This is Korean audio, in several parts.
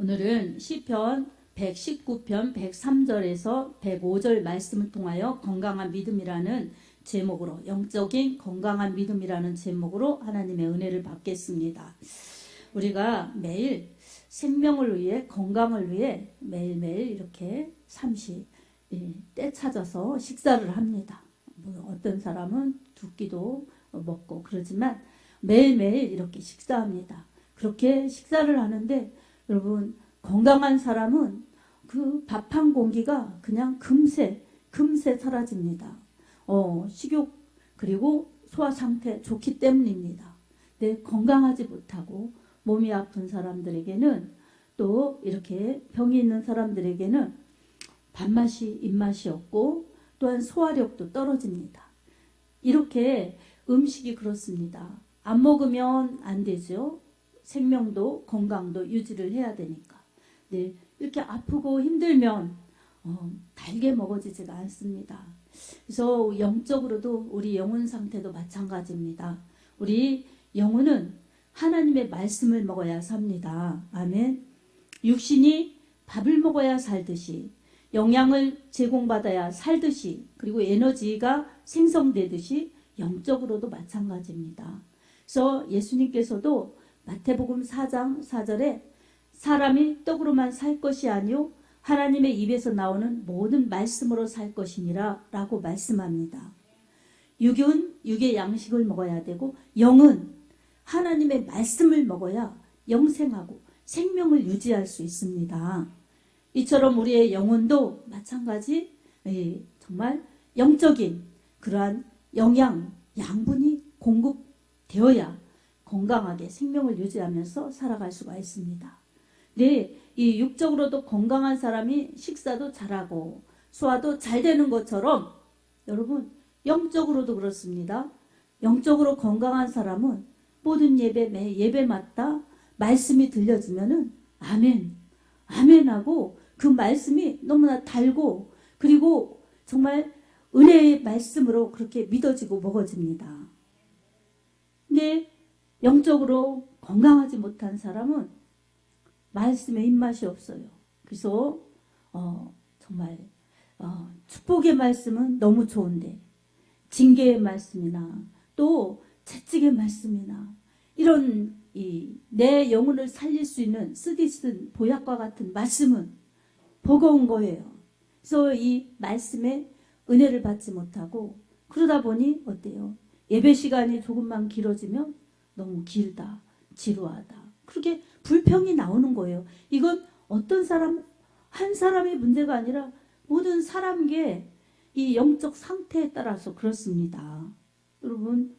오늘은 시편 119편 103절에서 105절 말씀을 통하여 건강한 믿음이라는 제목으로, 영적인 건강한 믿음이라는 제목으로 하나님의 은혜를 받겠습니다. 우리가 매일 생명을 위해, 건강을 위해 매일매일 이렇게 삼시 때 찾아서 식사를 합니다. 어떤 사람은 두 끼도 먹고 그러지만 매일매일 이렇게 식사합니다. 그렇게 식사를 하는데 여러분, 건강한 사람은 그 밥 한 공기가 그냥 금세 사라집니다. 식욕 그리고 소화 상태 좋기 때문입니다. 근데 건강하지 못하고 몸이 아픈 사람들에게는, 또 이렇게 병이 있는 사람들에게는 밥맛이 입맛이 없고 또한 소화력도 떨어집니다. 이렇게 음식이 그렇습니다. 안 먹으면 안 되죠. 생명도 건강도 유지를 해야 되니까. 네, 이렇게 아프고 힘들면 달게 먹어지지가 않습니다. 그래서 영적으로도 우리 영혼 상태도 마찬가지입니다. 우리 영혼은 하나님의 말씀을 먹어야 삽니다. 아멘. 육신이 밥을 먹어야 살듯이, 영양을 제공받아야 살듯이, 그리고 에너지가 생성되듯이 영적으로도 마찬가지입니다. 그래서 예수님께서도 마태복음 4장 4절에 사람이 떡으로만 살 것이 아니요 하나님의 입에서 나오는 모든 말씀으로 살 것이니라 라고 말씀합니다. 육은 육의 양식을 먹어야 되고 영은 하나님의 말씀을 먹어야 영생하고 생명을 유지할 수 있습니다. 이처럼 우리의 영혼도 마찬가지, 정말 영적인 그러한 영양, 양분이 공급되어야 건강하게 생명을 유지하면서 살아갈 수가 있습니다. 네, 이 육적으로도 건강한 사람이 식사도 잘하고 소화도 잘 되는 것처럼 여러분, 영적으로도 그렇습니다. 영적으로 건강한 사람은 모든 예배마다 말씀이 들려지면은 아멘, 아멘 하고 그 말씀이 너무나 달고, 그리고 정말 은혜의 말씀으로 그렇게 믿어지고 먹어집니다. 근데 영적으로 건강하지 못한 사람은 말씀에 입맛이 없어요. 그래서 정말 축복의 말씀은 너무 좋은데 징계의 말씀이나 또 채찍의 말씀이나 이런 내 영혼을 살릴 수 있는 쓰디쓴 보약과 같은 말씀은 버거운 거예요. 그래서 이 말씀에 은혜를 받지 못하고, 그러다 보니 어때요? 예배 시간이 조금만 길어지면 너무 길다, 지루하다, 그렇게 불평이 나오는 거예요. 이건 어떤 사람, 한 사람의 문제가 아니라 모든 사람의 이 영적 상태에 따라서 그렇습니다. 여러분,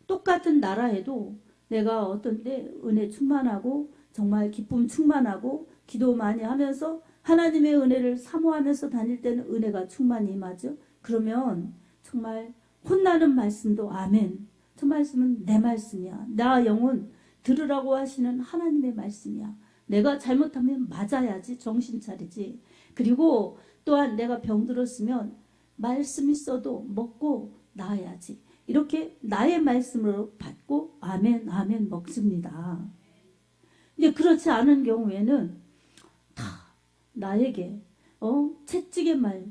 똑같은 나라에도 내가 어떤 때 은혜 충만하고 정말 기쁨 충만하고 기도 많이 하면서 하나님의 은혜를 사모하면서 다닐 때는 은혜가 충만히 임하죠. 그러면 정말 혼나는 말씀도 아멘, 저 말씀은 내 말씀이야, 나 영혼 들으라고 하시는 하나님의 말씀이야, 내가 잘못하면 맞아야지, 정신 차리지. 그리고 또한 내가 병들었으면 말씀 있어도 먹고 나아야지, 이렇게 나의 말씀으로 받고 아멘 아멘 먹습니다. 근데 그렇지 않은 경우에는 다 나에게 채찍의 말,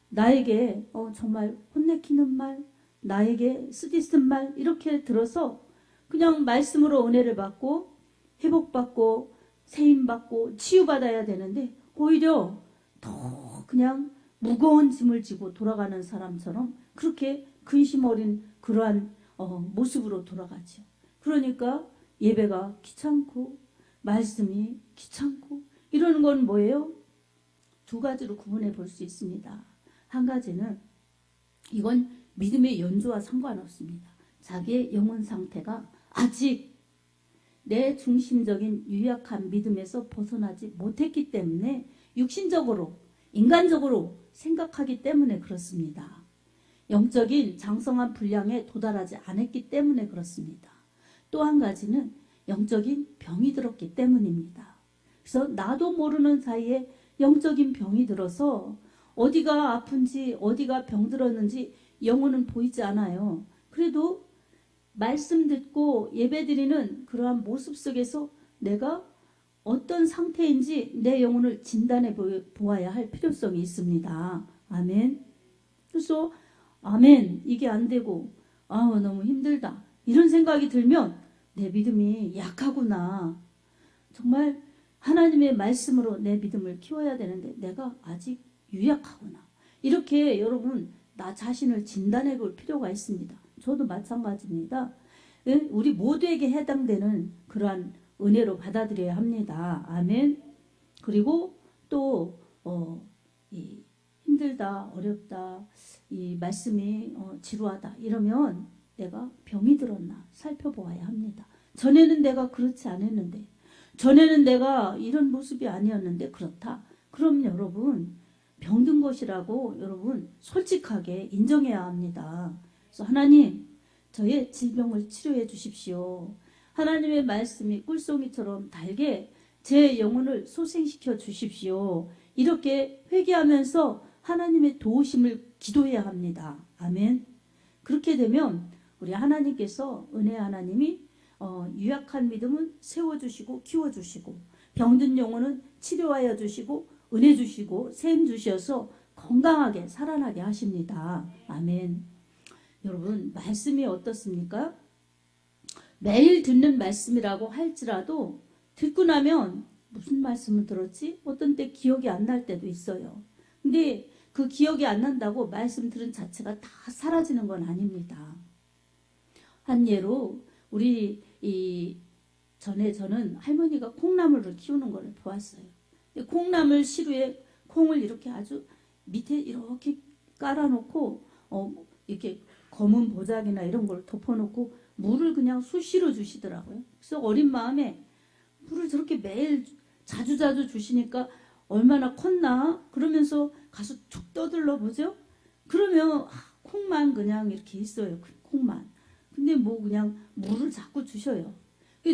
나에게 정말 혼내키는 말, 나에게 쓰디쓴 말, 이렇게 들어서 그냥 말씀으로 은혜를 받고 회복받고 세임받고 치유받아야 되는데 오히려 더 그냥 무거운 짐을 지고 돌아가는 사람처럼 그렇게 근심 어린 그러한 모습으로 돌아가죠. 그러니까 예배가 귀찮고 말씀이 귀찮고, 이러는 건 뭐예요? 두 가지로 구분해 볼 수 있습니다. 한 가지는 이건 믿음의 연주와 상관없습니다. 자기의 영혼 상태가 아직 내 중심적인 유약한 믿음에서 벗어나지 못했기 때문에, 육신적으로 인간적으로 생각하기 때문에 그렇습니다. 영적인 장성한 분량에 도달하지 않았기 때문에 그렇습니다. 또 한 가지는 영적인 병이 들었기 때문입니다. 그래서 나도 모르는 사이에 영적인 병이 들어서 어디가 아픈지 어디가 병들었는지 영혼은 보이지 않아요. 그래도 말씀 듣고 예배드리는 그러한 모습 속에서 내가 어떤 상태인지 내 영혼을 진단해 보아야 할 필요성이 있습니다. 아멘. 그래서 아멘, 이게 안 되고 너무 힘들다 이런 생각이 들면 내 믿음이 약하구나. 정말 하나님의 말씀으로 내 믿음을 키워야 되는데 내가 아직 유약하구나. 이렇게 여러분 나 자신을 진단해 볼 필요가 있습니다. 저도 마찬가지입니다. 우리 모두에게 해당되는 그러한 은혜로 받아들여야 합니다. 아멘. 그리고 또 힘들다, 어렵다, 이 말씀이 지루하다 이러면 내가 병이 들었나 살펴보아야 합니다. 전에는 내가 그렇지 않았는데, 전에는 내가 이런 모습이 아니었는데 그렇다. 그럼 여러분 병든 것이라고 여러분 솔직하게 인정해야 합니다. 그래서 하나님, 저의 질병을 치료해 주십시오. 하나님의 말씀이 꿀송이처럼 달게 제 영혼을 소생시켜 주십시오. 이렇게 회개하면서 하나님의 도우심을 기도해야 합니다. 아멘. 그렇게 되면 우리 하나님께서, 은혜 하나님이 유약한 믿음은 세워주시고 키워주시고, 병든 영혼은 치료하여 주시고 은혜 주시고 샘 주셔서 건강하게 살아나게 하십니다. 아멘. 여러분, 말씀이 어떻습니까? 매일 듣는 말씀이라고 할지라도 듣고 나면 무슨 말씀을 들었지? 어떤 때 기억이 안 날 때도 있어요. 근데 그 기억이 안 난다고 말씀 들은 자체가 다 사라지는 건 아닙니다. 한 예로 우리 전에 저는 할머니가 콩나물을 키우는 걸 보았어요. 콩나물 시루에 콩을 이렇게 아주 밑에 이렇게 깔아놓고 이렇게 검은 보자기나 이런 걸 덮어놓고 물을 그냥 수시로 주시더라고요. 그래서 어린 마음에 물을 저렇게 매일 자주자주 주시니까 얼마나 컸나 그러면서 가서 쭉 떠들러 보죠. 그러면 콩만 그냥 이렇게 있어요. 콩만. 근데 뭐 그냥 물을 자꾸 주셔요.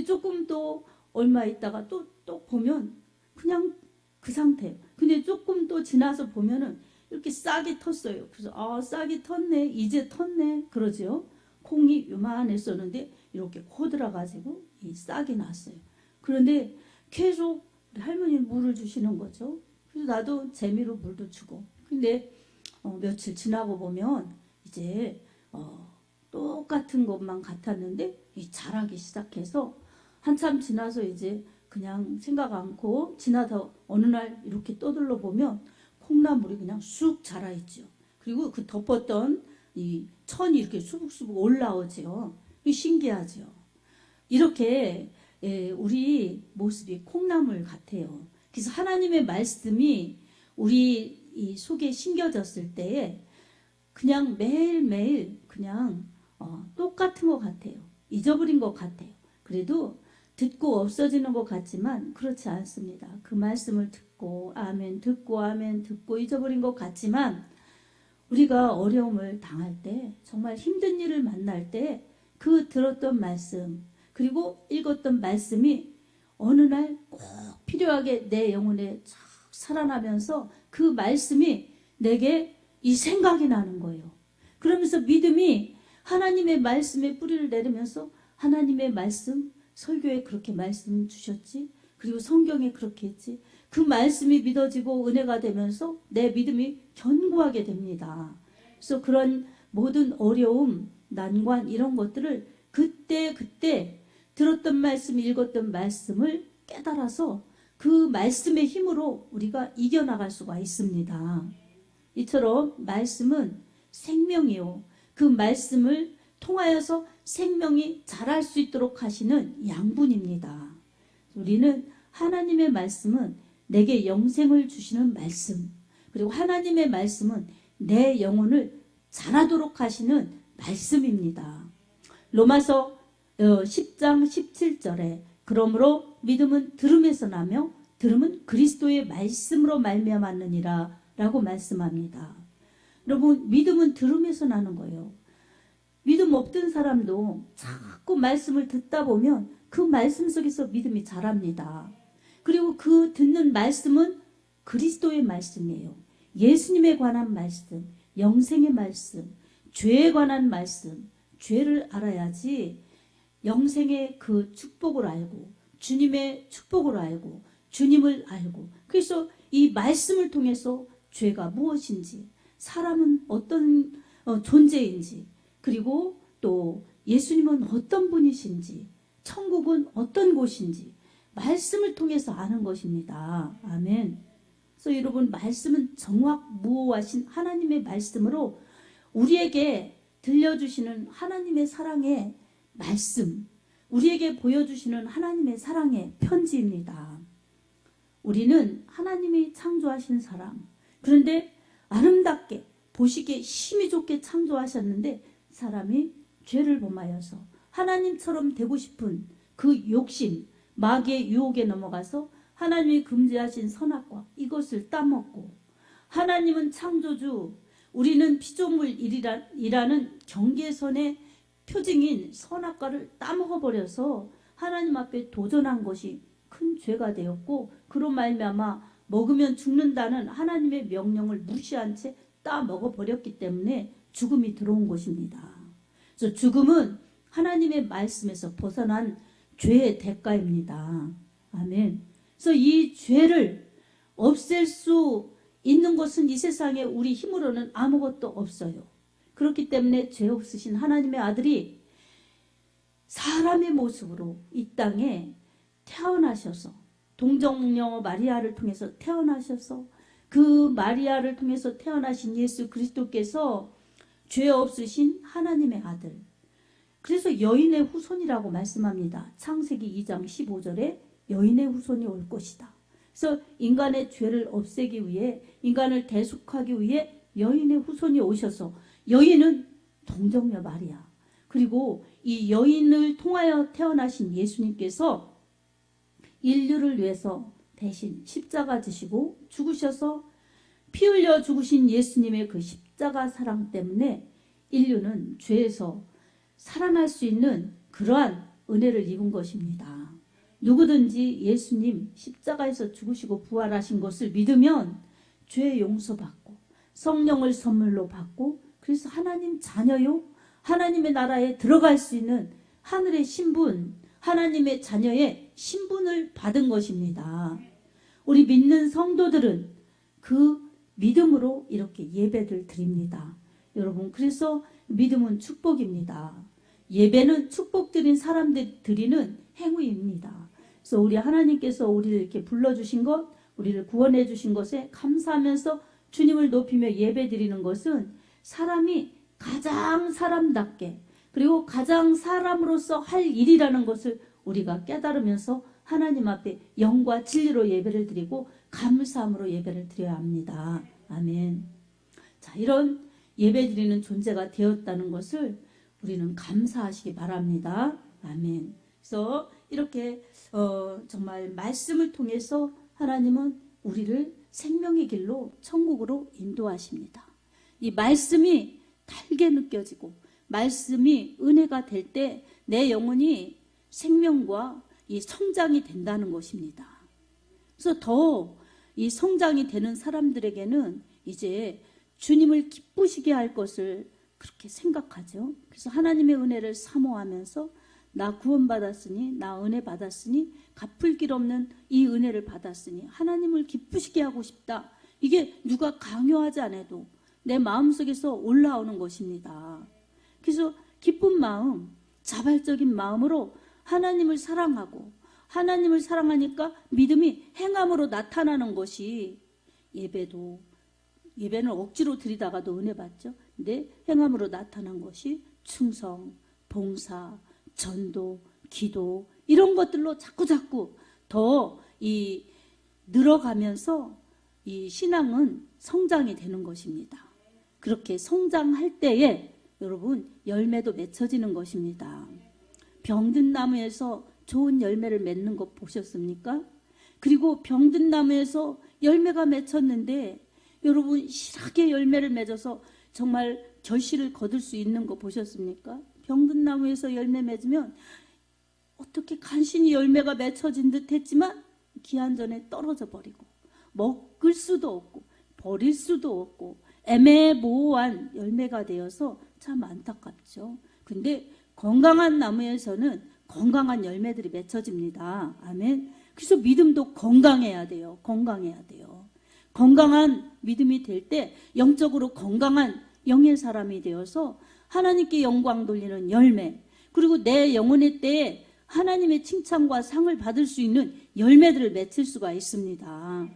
조금 또 얼마 있다가 또 보면 그냥 그 상태예요. 근데 조금 또 지나서 보면은 이렇게 싹이 텄어요. 그래서 싹이 텄네, 이제 텄네 그러죠. 콩이 요만했었는데 이렇게 코들어가지고 이 싹이 났어요. 그런데 계속 할머니 물을 주시는 거죠. 그래서 나도 재미로 물도 주고. 근데 며칠 지나고 보면 이제 똑같은 것만 같았는데 자라기 시작해서 한참 지나서 이제 그냥 생각 않고 지나서 어느 날 이렇게 떠들러 보면 콩나물이 그냥 쑥 자라있죠. 그리고 그 덮었던 이 천이 이렇게 수북수북 올라오죠. 신기하죠. 이렇게 우리 모습이 콩나물 같아요. 그래서 하나님의 말씀이 우리 이 속에 심겨졌을 때에 그냥 매일매일 그냥 똑같은 것 같아요. 잊어버린 것 같아요. 그래도 듣고 없어지는 것 같지만 그렇지 않습니다. 그 말씀을 듣고 아멘 듣고 아멘 듣고 잊어버린 것 같지만 우리가 어려움을 당할 때, 정말 힘든 일을 만날 때 그 들었던 말씀 그리고 읽었던 말씀이 어느 날 꼭 필요하게 내 영혼에 쫙 살아나면서 그 말씀이 내게 이 생각이 나는 거예요. 그러면서 믿음이 하나님의 말씀에 뿌리를 내리면서 하나님의 말씀, 설교에 그렇게 말씀 주셨지, 그리고 성경에 그렇게 했지, 그 말씀이 믿어지고 은혜가 되면서 내 믿음이 견고하게 됩니다. 그래서 그런 모든 어려움, 난관 이런 것들을 그때 들었던 말씀, 읽었던 말씀을 깨달아서 그 말씀의 힘으로 우리가 이겨나갈 수가 있습니다. 이처럼 말씀은 생명이요. 그 말씀을 통하여서 생명이 자랄 수 있도록 하시는 양분입니다. 우리는 하나님의 말씀은 내게 영생을 주시는 말씀, 그리고 하나님의 말씀은 내 영혼을 자라도록 하시는 말씀입니다. 로마서 10장 17절에 그러므로 믿음은 들음에서 나며 들음은 그리스도의 말씀으로 말미암았느니라 라고 말씀합니다. 여러분, 믿음은 들음에서 나는 거예요. 믿음 없던 사람도 자꾸 말씀을 듣다 보면 그 말씀 속에서 믿음이 자랍니다. 그리고 그 듣는 말씀은 그리스도의 말씀이에요. 예수님에 관한 말씀, 영생의 말씀, 죄에 관한 말씀. 죄를 알아야지 영생의 그 축복을 알고 주님의 축복을 알고 주님을 알고 그래서 이 말씀을 통해서 죄가 무엇인지 사람은 어떤 존재인지 그리고 또 예수님은 어떤 분이신지 천국은 어떤 곳인지 말씀을 통해서 아는 것입니다. 아멘. 그래서 여러분 말씀은 정확무오하신 하나님의 말씀으로 우리에게 들려주시는 하나님의 사랑의 말씀 우리에게 보여주시는 하나님의 사랑의 편지입니다. 우리는 하나님이 창조하신 사람 그런데 아름답게 보시기에 힘이 좋게 창조하셨는데 사람이 죄를 범하여서 하나님처럼 되고 싶은 그 욕심 마귀의 유혹에 넘어가서 하나님이 금지하신 선악과 이것을 따먹고 하나님은 창조주 우리는 피조물이라는 경계선의 표징인 선악과를 따먹어버려서 하나님 앞에 도전한 것이 큰 죄가 되었고 그로 말미암아 먹으면 죽는다는 하나님의 명령을 무시한 채 따먹어버렸기 때문에 죽음이 들어온 것입니다. 그래서 죽음은 하나님의 말씀에서 벗어난 죄의 대가입니다. 아멘. 그래서 이 죄를 없앨 수 있는 것은 이 세상에 우리 힘으로는 아무것도 없어요. 그렇기 때문에 죄 없으신 하나님의 아들이 사람의 모습으로 이 땅에 태어나셔서 동정녀 마리아를 통해서 태어나셔서 그 마리아를 통해서 태어나신 예수 그리스도께서 죄 없으신 하나님의 아들 그래서 여인의 후손이라고 말씀합니다. 창세기 2장 15절에 여인의 후손이 올 것이다. 그래서 인간의 죄를 없애기 위해 인간을 대속하기 위해 여인의 후손이 오셔서 여인은 동정녀 마리아 그리고 이 여인을 통하여 태어나신 예수님께서 인류를 위해서 대신 십자가 지시고 죽으셔서 피 흘려 죽으신 예수님의 그 십자가 사랑 때문에 인류는 죄에서 살아날 수 있는 그러한 은혜를 입은 것입니다. 누구든지 예수님 십자가에서 죽으시고 부활하신 것을 믿으면 죄 용서받고 성령을 선물로 받고 그래서 하나님 자녀요 하나님의 나라에 들어갈 수 있는 하늘의 신분 하나님의 자녀의 신분을 받은 것입니다. 우리 믿는 성도들은 그 믿음으로 이렇게 예배를 드립니다. 여러분 그래서 믿음은 축복입니다. 예배는 축복 드린 사람들 드리는 행위입니다. 그래서 우리 하나님께서 우리를 이렇게 불러주신 것 우리를 구원해 주신 것에 감사하면서 주님을 높이며 예배 드리는 것은 사람이 가장 사람답게 그리고 가장 사람으로서 할 일이라는 것을 우리가 깨달으면서 하나님 앞에 영과 진리로 예배를 드리고 감사함으로 예배를 드려야 합니다. 아멘. 자, 이런 예배 드리는 존재가 되었다는 것을 우리는 감사하시기 바랍니다. 아멘. 그래서 이렇게 정말 말씀을 통해서 하나님은 우리를 생명의 길로 천국으로 인도하십니다. 이 말씀이 달게 느껴지고 말씀이 은혜가 될 때 내 영혼이 생명과 이 성장이 된다는 것입니다. 그래서 더 이 성장이 되는 사람들에게는 이제 주님을 기쁘시게 할 것을 그렇게 생각하죠. 그래서 하나님의 은혜를 사모하면서 나 구원받았으니 나 은혜 받았으니 갚을 길 없는 이 은혜를 받았으니 하나님을 기쁘시게 하고 싶다. 이게 누가 강요하지 않아도 내 마음속에서 올라오는 것입니다. 그래서 기쁜 마음, 자발적인 마음으로 하나님을 사랑하고 하나님을 사랑하니까 믿음이 행함으로 나타나는 것이 예배는 억지로 드리다가도 은혜 받죠. 근데 행함으로 나타난 것이 충성, 봉사, 전도, 기도 이런 것들로 자꾸 더 늘어가면서 이 신앙은 성장이 되는 것입니다. 그렇게 성장할 때에 여러분 열매도 맺혀지는 것입니다. 병든 나무에서 좋은 열매를 맺는 것 보셨습니까? 그리고 병든 나무에서 열매가 맺혔는데 여러분 실하게 열매를 맺어서 정말 결실을 거둘 수 있는 거 보셨습니까? 병든 나무에서 열매 맺으면 어떻게 간신히 열매가 맺혀진 듯 했지만 기한 전에 떨어져 버리고 먹을 수도 없고 버릴 수도 없고 애매모호한 열매가 되어서 참 안타깝죠. 근데 건강한 나무에서는 건강한 열매들이 맺혀집니다. 아멘. 그래서 믿음도 건강해야 돼요. 건강해야 돼요. 건강한 믿음이 될 때 영적으로 건강한 영의 사람이 되어서 하나님께 영광 돌리는 열매, 그리고 내 영혼의 때에 하나님의 칭찬과 상을 받을 수 있는 열매들을 맺을 수가 있습니다.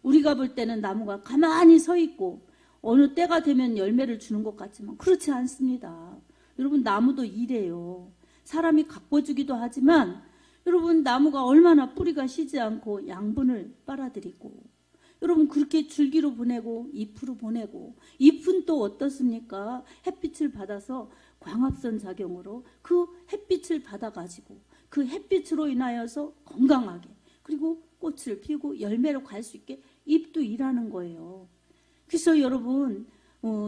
우리가 볼 때는 나무가 가만히 서 있고 어느 때가 되면 열매를 주는 것 같지만 그렇지 않습니다. 여러분, 나무도 이래요. 사람이 가꿔주기도 하지만 여러분, 나무가 얼마나 뿌리가 쉬지 않고 양분을 빨아들이고, 여러분 그렇게 줄기로 보내고 잎으로 보내고, 잎은 또 어떻습니까? 햇빛을 받아서 광합선 작용으로 그 햇빛을 받아가지고 그 햇빛으로 인하여서 건강하게, 그리고 꽃을 피우고 열매로 갈 수 있게 잎도 일하는 거예요. 그래서 여러분,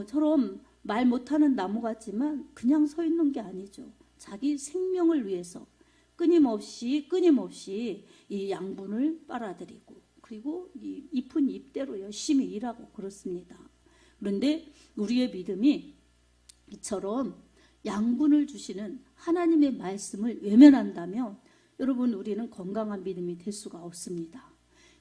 저런 말 못하는 나무 같지만 그냥 서 있는 게 아니죠. 자기 생명을 위해서 끊임없이 이 양분을 빨아들이고, 그리고 이 잎은 잎대로 열심히 일하고 그렇습니다. 그런데 우리의 믿음이 이처럼 양분을 주시는 하나님의 말씀을 외면한다면 여러분, 우리는 건강한 믿음이 될 수가 없습니다.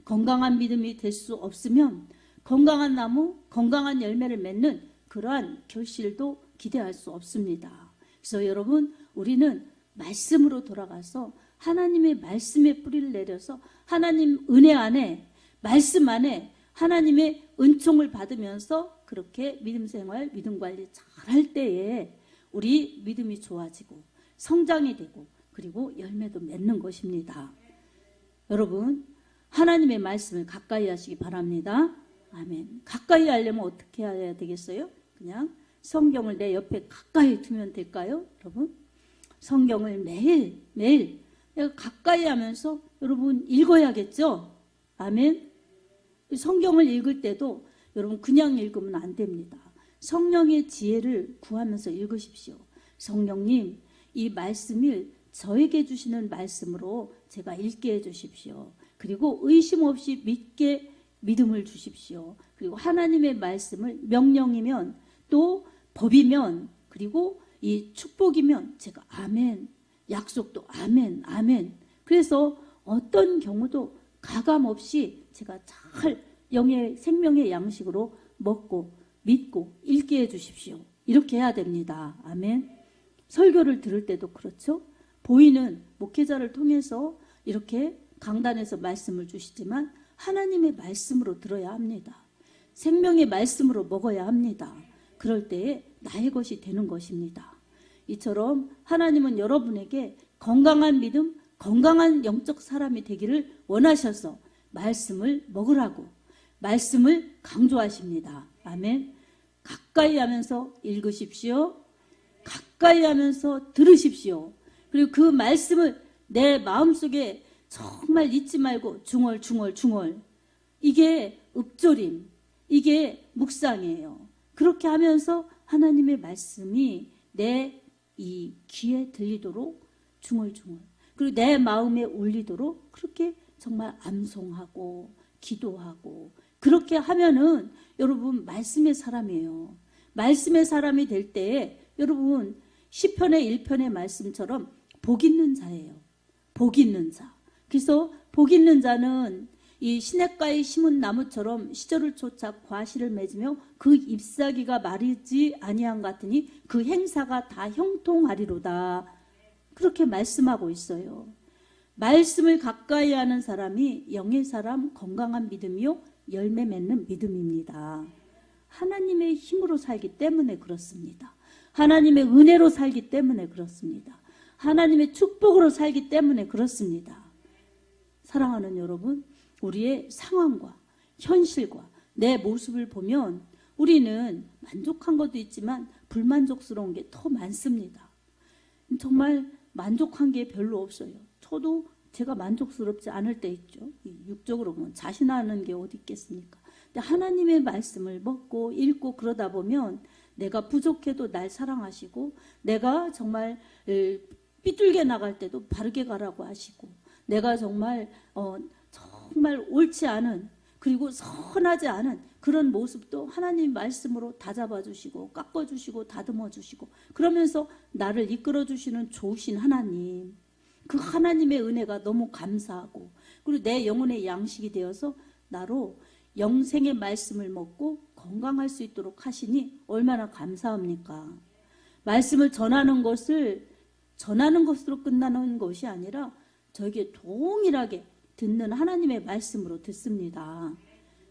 건강한 믿음이 될 수 없으면 건강한 나무, 건강한 열매를 맺는 그러한 결실도 기대할 수 없습니다. 그래서 여러분, 우리는 말씀으로 돌아가서 하나님의 말씀에 뿌리를 내려서 하나님 은혜 안에, 말씀 안에 하나님의 은총을 받으면서 그렇게 믿음 생활, 믿음 관리 잘 할 때에 우리 믿음이 좋아지고 성장이 되고, 그리고 열매도 맺는 것입니다. 여러분, 하나님의 말씀을 가까이 하시기 바랍니다. 아멘. 가까이 하려면 어떻게 해야 되겠어요? 그냥 성경을 내 옆에 가까이 두면 될까요? 여러분, 성경을 매일 내가 가까이 하면서 여러분 읽어야겠죠? 아멘. 성경을 읽을 때도 여러분 그냥 읽으면 안 됩니다. 성령의 지혜를 구하면서 읽으십시오. 성령님, 이 말씀을 저에게 주시는 말씀으로 제가 읽게 해주십시오. 그리고 의심 없이 믿게 믿음을 주십시오. 그리고 하나님의 말씀을 명령이면, 또 법이면, 그리고 이 축복이면 제가 아멘, 약속도 아멘, 아멘. 그래서 어떤 경우도 가감 없이 제가 잘 영의 생명의 양식으로 먹고 믿고 읽게 해주십시오. 이렇게 해야 됩니다. 아멘. 설교를 들을 때도 그렇죠. 보이는 목회자를 통해서 이렇게 강단에서 말씀을 주시지만 하나님의 말씀으로 들어야 합니다. 생명의 말씀으로 먹어야 합니다. 그럴 때에 나의 것이 되는 것입니다. 이처럼 하나님은 여러분에게 건강한 믿음, 건강한 영적 사람이 되기를 원하셔서 말씀을 먹으라고 말씀을 강조하십니다. 아멘. 가까이 하면서 읽으십시오. 가까이 하면서 들으십시오. 그리고 그 말씀을 내 마음속에 정말 잊지 말고 중얼 이게 읊조림, 이게 묵상이에요. 그렇게 하면서 하나님의 말씀이 내 이 귀에 들리도록 중얼중얼, 그리고 내 마음에 울리도록 그렇게 정말 암송하고 기도하고, 그렇게 하면은 여러분 말씀의 사람이에요. 말씀의 사람이 될 때에 여러분 시편의 1편의 말씀처럼 복 있는 자예요. 복 있는 자. 그래서 복 있는 자는 이 시냇가에 심은 나무처럼 시절을 쫓아 과실을 맺으며 그 잎사귀가 마르지 아니한 같으니 그 행사가 다 형통하리로다. 그렇게 말씀하고 있어요. 말씀을 가까이 하는 사람이 영의 사람, 건강한 믿음이요 열매 맺는 믿음입니다. 하나님의 힘으로 살기 때문에 그렇습니다. 하나님의 은혜로 살기 때문에 그렇습니다. 하나님의 축복으로 살기 때문에 그렇습니다. 사랑하는 여러분, 우리의 상황과 현실과 내 모습을 보면 우리는 만족한 것도 있지만 불만족스러운 게 더 많습니다. 정말 만족한 게 별로 없어요. 저도 제가 만족스럽지 않을 때 있죠. 육적으로 보면 자신하는 게 어디 있겠습니까? 근데 하나님의 말씀을 먹고 읽고 그러다 보면 내가 부족해도 날 사랑하시고, 내가 정말 삐뚤게 나갈 때도 바르게 가라고 하시고, 내가 정말 옳지 않은, 그리고 선하지 않은 그런 모습도 하나님 말씀으로 다잡아 주시고 깎아 주시고 다듬어 주시고 그러면서 나를 이끌어 주시는 좋으신 하나님, 그 하나님의 은혜가 너무 감사하고, 그리고 내 영혼의 양식이 되어서 나로 영생의 말씀을 먹고 건강할 수 있도록 하시니 얼마나 감사합니까? 말씀을 전하는 것으로 끝나는 것이 아니라 저에게 동일하게 듣는 하나님의 말씀으로 듣습니다.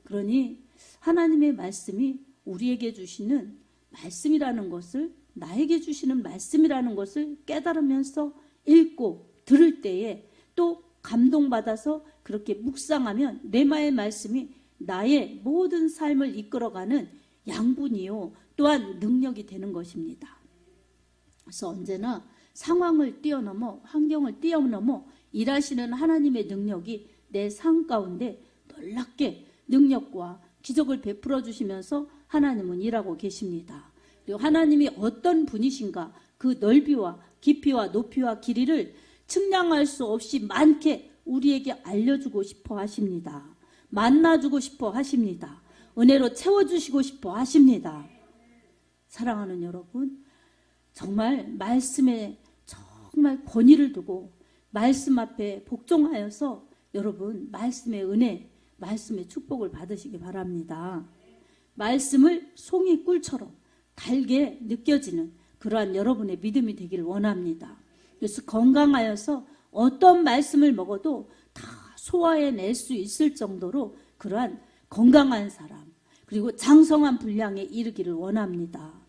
그러니 하나님의 말씀이 우리에게 주시는 말씀이라는 것을, 나에게 주시는 말씀이라는 것을 깨달으면서 읽고 들을 때에 또 감동받아서 그렇게 묵상하면 레마의 말씀이 나의 모든 삶을 이끌어가는 양분이요 또한 능력이 되는 것입니다. 그래서 언제나 상황을 뛰어넘어, 환경을 뛰어넘어 일하시는 하나님의 능력이 내 삶 가운데 놀랍게 능력과 기적을 베풀어 주시면서 하나님은 일하고 계십니다. 그리고 하나님이 어떤 분이신가, 그 넓이와 깊이와 높이와 길이를 측량할 수 없이 많게 우리에게 알려주고 싶어 하십니다. 만나주고 싶어 하십니다. 은혜로 채워주시고 싶어 하십니다. 사랑하는 여러분, 정말 말씀에 정말 권위를 두고 말씀 앞에 복종하여서 여러분 말씀의 은혜, 말씀의 축복을 받으시기 바랍니다. 말씀을 송이 꿀처럼 달게 느껴지는 그러한 여러분의 믿음이 되기를 원합니다. 그래서 건강하여서 어떤 말씀을 먹어도 다 소화해낼 수 있을 정도로 그러한 건강한 사람, 그리고 장성한 분량에 이르기를 원합니다.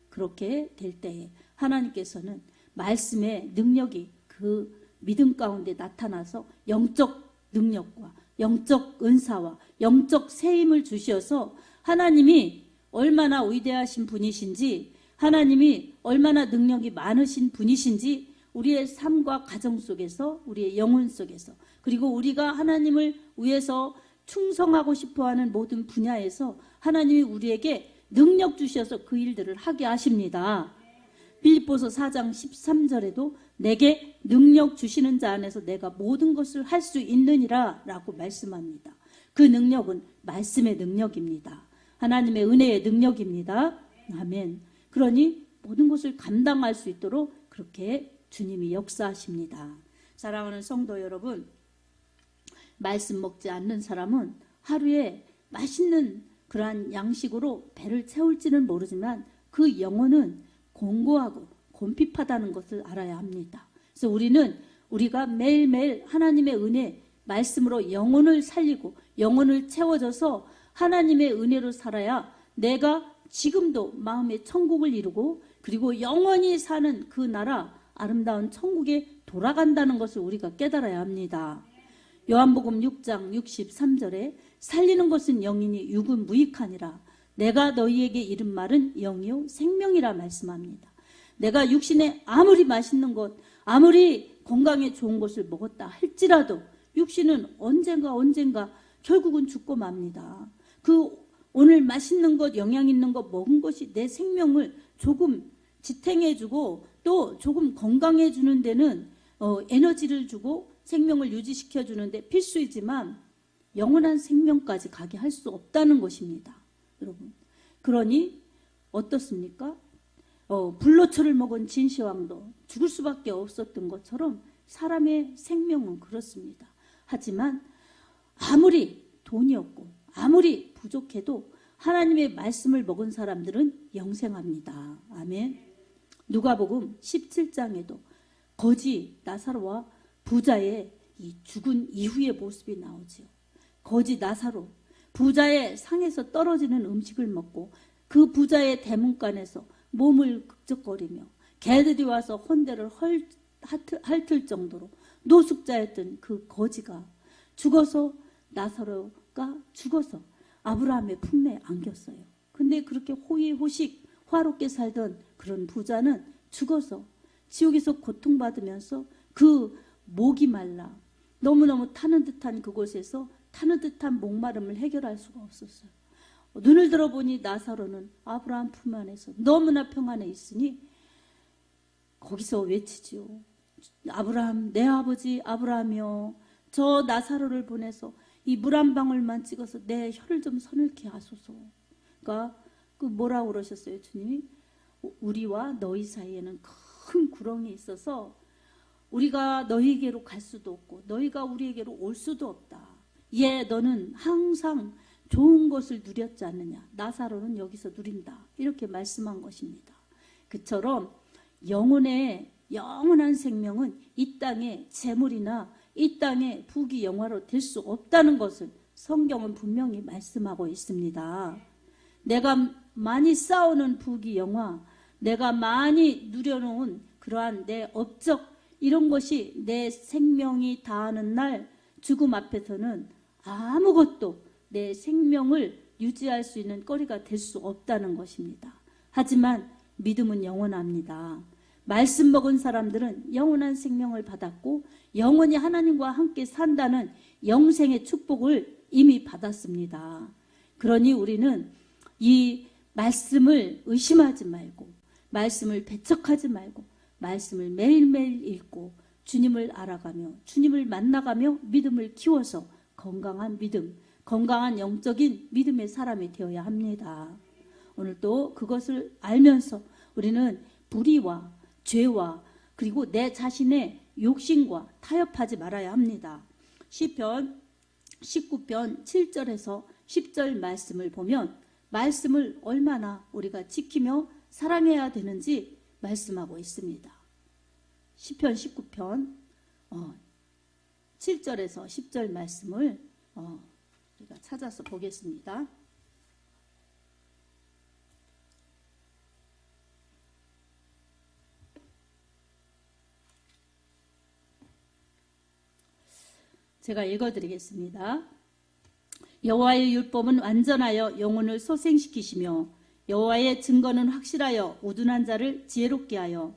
그렇게 될 때에 하나님께서는 말씀의 능력이 그 믿음 가운데 나타나서 영적 능력과 영적 은사와 영적 세임을 주셔서 하나님이 얼마나 위대하신 분이신지, 하나님이 얼마나 능력이 많으신 분이신지 우리의 삶과 가정 속에서, 우리의 영혼 속에서, 그리고 우리가 하나님을 위해서 충성하고 싶어하는 모든 분야에서 하나님이 우리에게 능력 주셔서 그 일들을 하게 하십니다. 빌립보서 4장 13절에도 내게 능력 주시는 자 안에서 내가 모든 것을 할 수 있느니라 라고 말씀합니다. 그 능력은 말씀의 능력입니다. 하나님의 은혜의 능력입니다. 아멘. 그러니 모든 것을 감당할 수 있도록 그렇게 주님이 역사하십니다. 사랑하는 성도 여러분, 말씀 먹지 않는 사람은 하루에 맛있는 그러한 양식으로 배를 채울지는 모르지만 그 영혼은 공고하고 곤핍하다는 것을 알아야 합니다. 그래서 우리가 매일매일 하나님의 은혜 말씀으로 영혼을 살리고 영혼을 채워져서 하나님의 은혜로 살아야 내가 지금도 마음의 천국을 이루고 그리고 영원히 사는 그 나라 아름다운 천국에 돌아간다는 것을 우리가 깨달아야 합니다. 요한복음 6장 63절에 살리는 것은 영이니 육은 무익하니라. 내가 너희에게 이른 말은 영이요 생명이라 말씀합니다. 내가 육신에 아무리 맛있는 것, 아무리 건강에 좋은 것을 먹었다 할지라도 육신은 언젠가 결국은 죽고 맙니다. 그 오늘 맛있는 것, 영양 있는 것 먹은 것이 내 생명을 조금 지탱해주고 또 조금 건강해주는 데는 에너지를 주고 생명을 유지시켜주는데 필수이지만 영원한 생명까지 가게 할 수 없다는 것입니다. 여러분, 그러니 어떻습니까? 불로초를 먹은 진시황도 죽을 수밖에 없었던 것처럼 사람의 생명은 그렇습니다. 하지만 아무리 돈이 없고 아무리 부족해도 하나님의 말씀을 먹은 사람들은 영생합니다. 아멘. 누가복음 17장에도 거지 나사로와 부자의 이 죽은 이후의 모습이 나오지요. 거지 나사로, 부자의 상에서 떨어지는 음식을 먹고 그 부자의 대문간에서 몸을 극적거리며 개들이 와서 혼대를 핥을 정도로 노숙자였던 그 거지가 죽어서, 나사로가 죽어서 아브라함의 품에 안겼어요. 근데 그렇게 호의호식 화롭게 살던 그런 부자는 죽어서 지옥에서 고통받으면서 그 목이 말라 너무너무 타는 듯한 그곳에서 타는 듯한 목마름을 해결할 수가 없었어요. 눈을 들어보니 나사로는 아브라함 품 안에서 너무나 평안해 있으니 거기서 외치지요. 아브라함, 내 아버지 아브라함이여, 저 나사로를 보내서 이 물 한 방울만 찍어서 내 혀를 좀 서늘케 하소서. 그러니까 그 뭐라고 그러셨어요, 주님이? 우리와 너희 사이에는 큰 구렁이 있어서 우리가 너희에게로 갈 수도 없고 너희가 우리에게로 올 수도 없다. 예, 너는 항상 좋은 것을 누렸지 않느냐. 나사로는 여기서 누린다. 이렇게 말씀한 것입니다. 그처럼 영혼의 영원한 생명은 이 땅의 재물이나 이 땅의 부귀 영화로 될 수 없다는 것을 성경은 분명히 말씀하고 있습니다. 내가 많이 쌓아놓은 부귀 영화, 내가 많이 누려놓은 그러한 내 업적, 이런 것이 내 생명이 다하는 날 죽음 앞에서는 아무것도 내 생명을 유지할 수 있는 거리가 될 수 없다는 것입니다. 하지만 믿음은 영원합니다. 말씀 먹은 사람들은 영원한 생명을 받았고 영원히 하나님과 함께 산다는 영생의 축복을 이미 받았습니다. 그러니 우리는 이 말씀을 의심하지 말고 말씀을 배척하지 말고 말씀을 매일매일 읽고 주님을 알아가며 주님을 만나가며 믿음을 키워서 건강한 믿음, 건강한 영적인 믿음의 사람이 되어야 합니다. 오늘 또 그것을 알면서 우리는 불의와 죄와 그리고 내 자신의 욕심과 타협하지 말아야 합니다. 시편 19편 7절에서 10절 말씀을 보면 말씀을 얼마나 우리가 지키며 사랑해야 되는지 말씀하고 있습니다. 시편 19편 7절에서 10절 말씀을 우리가 찾아서 보겠습니다. 제가 읽어드리겠습니다. 여호와의 율법은 완전하여 영혼을 소생시키시며 여호와의 증거는 확실하여 우둔한 자를 지혜롭게 하여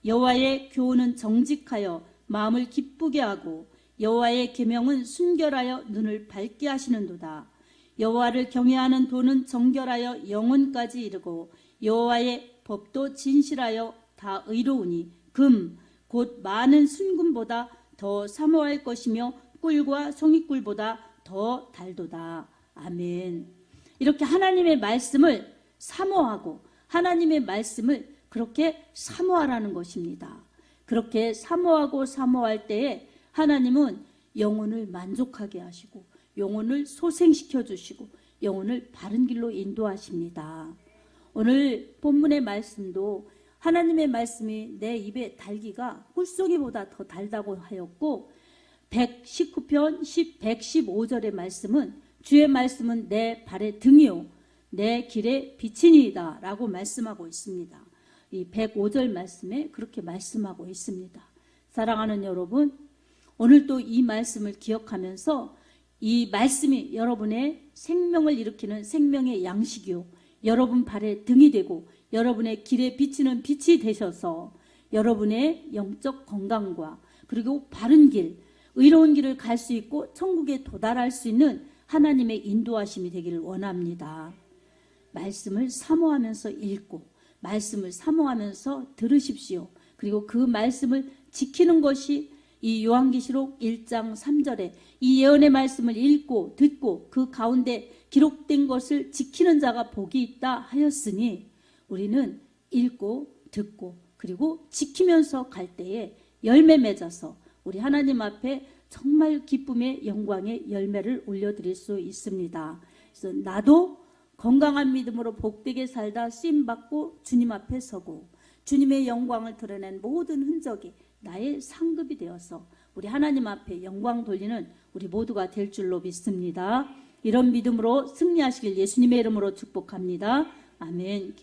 여호와의 교훈은 정직하여 마음을 기쁘게 하고 여호와의 계명은 순결하여 눈을 밝게 하시는도다. 여호와를 경외하는 도는 정결하여 영혼까지 이르고 여호와의 법도 진실하여 다 의로우니 금 곧 많은 순금보다 더 사모할 것이며 꿀과 송이꿀보다 더 달도다. 아멘. 이렇게 하나님의 말씀을 사모하고 하나님의 말씀을 그렇게 사모하라는 것입니다. 그렇게 사모하고 사모할 때에 하나님은 영혼을 만족하게 하시고 영혼을 소생시켜 주시고 영혼을 바른 길로 인도하십니다. 오늘 본문의 말씀도 하나님의 말씀이 내 입에 달기가 꿀송이보다 더 달다고 하였고 119편 115절의 말씀은 주의 말씀은 내 발의 등이요 내 길의 빛이니이다 라고 말씀하고 있습니다. 이 105절 말씀에 그렇게 말씀하고 있습니다. 사랑하는 여러분, 오늘도 이 말씀을 기억하면서 이 말씀이 여러분의 생명을 일으키는 생명의 양식이요 여러분 발의 등이 되고 여러분의 길에 비치는 빛이 되셔서 여러분의 영적 건강과 그리고 바른 길, 의로운 길을 갈 수 있고 천국에 도달할 수 있는 하나님의 인도하심이 되기를 원합니다. 말씀을 사모하면서 읽고 말씀을 사모하면서 들으십시오. 그리고 그 말씀을 지키는 것이 이 요한계시록 1장 3절에 이 예언의 말씀을 읽고 듣고 그 가운데 기록된 것을 지키는 자가 복이 있다 하였으니 우리는 읽고 듣고 그리고 지키면서 갈 때에 열매 맺어서 우리 하나님 앞에 정말 기쁨의 영광의 열매를 올려드릴 수 있습니다. 그래서 나도 건강한 믿음으로 복되게 살다 쓰임받고 주님 앞에 서고 주님의 영광을 드러낸 모든 흔적이 나의 상급이 되어서 우리 하나님 앞에 영광 돌리는 우리 모두가 될 줄로 믿습니다. 이런 믿음으로 승리하시길 예수님의 이름으로 축복합니다. 아멘.